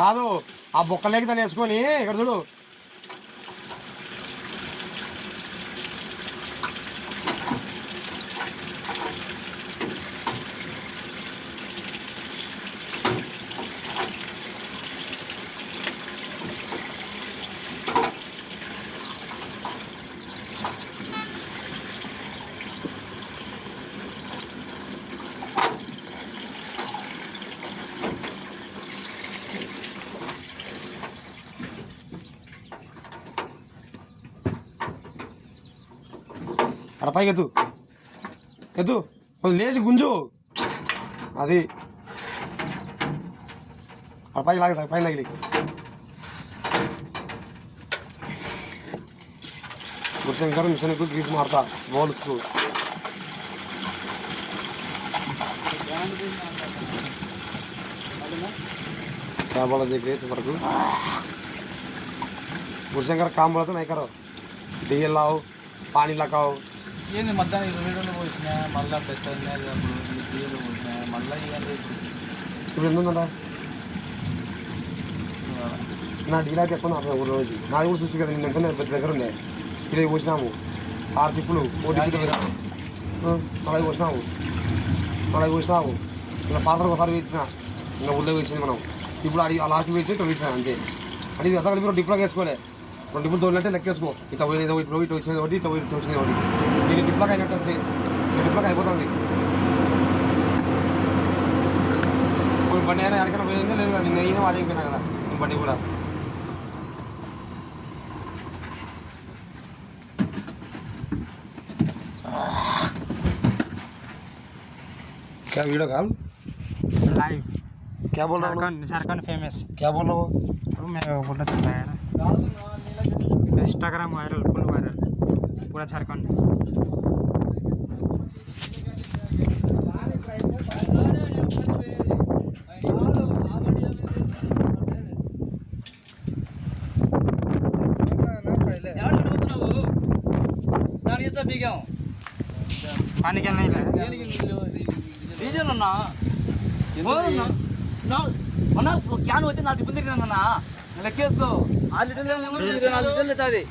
కాదు ఆ బొక్కలేకి దాన్ని వేసుకొని ఇక్కడ చూడు. అక్కడ పైకి ఎత్తు కొంచెం లేచి గుంజు. అది అక్కడ పైకి లాగ పైన తగిలి గుర్తించారు. మిషన్ గ్రీస్ మారుతా బౌల్స్కు क्या बोला देख रहे तुम्हारे को गुरशंकर काम बोला तो नहीं करो. डीएल लाओ, पानी लगाओ. ये मध्याह्न 20 రోజులు పోసినా మళ్ళీ పెట్టినా డీఎల్ పోసినా మళ్ళీ ఇప్పుడు ఎందుకుందా నా డీల్ అయితే ఎక్కువ నాకు రోజు నాది కూడా చూసి కదా నేను ఎంత దగ్గర ఉండే ఇలా పోసినాము 6 టిప్పులు 4 టిప్పులు అలాగే పోసినాము ఇలా పాత్ర ఒకసారి వేసిన ఇంకా ఊళ్ళో వేసింది మనం. ఇప్పుడు అది ఆ లాస్ట్ వేసి ఇక్కడ వేసినా అంతే. అంటే ఇది అసలు కలిపి 2 టిప్పులకు వేసుకోలే. 2 టిప్పులు తోలినట్టే లెక్కేసుకో. ఇట్లా పోయినది ఇటు ఇటు వచ్చేది ఒకటి, ఇట్లా ఇటు వచ్చింది ఒకటి. ఇది టిప్పులకు అయినట్టు అంతే. టిప్పులకు అయిపోతుంది. ఇప్పుడు బండి అయినా ఎక్కడికైనా పోయిందే లేదు కదా. నిన్న అయినా వాదే అయిపోయినా కదా బండి కూడా. क्या वीडियो कॉल लाइव क्या बोल रहा हूँ? झारखंड फेमस क्या बोल रहा हूँ? मेरे बोलना चलता है ना इंस्टाग्राम वायरल फुल वायरल पूरा झारखंड. पानी क्या नहीं డీజిల్ అన్నా మొన్న క్యాన్ వచ్చి 4 టిప్పులు తిరిగినా లెక్కేసుకో 6 లీటర్లు 4 లీటర్లు అవుతుంది.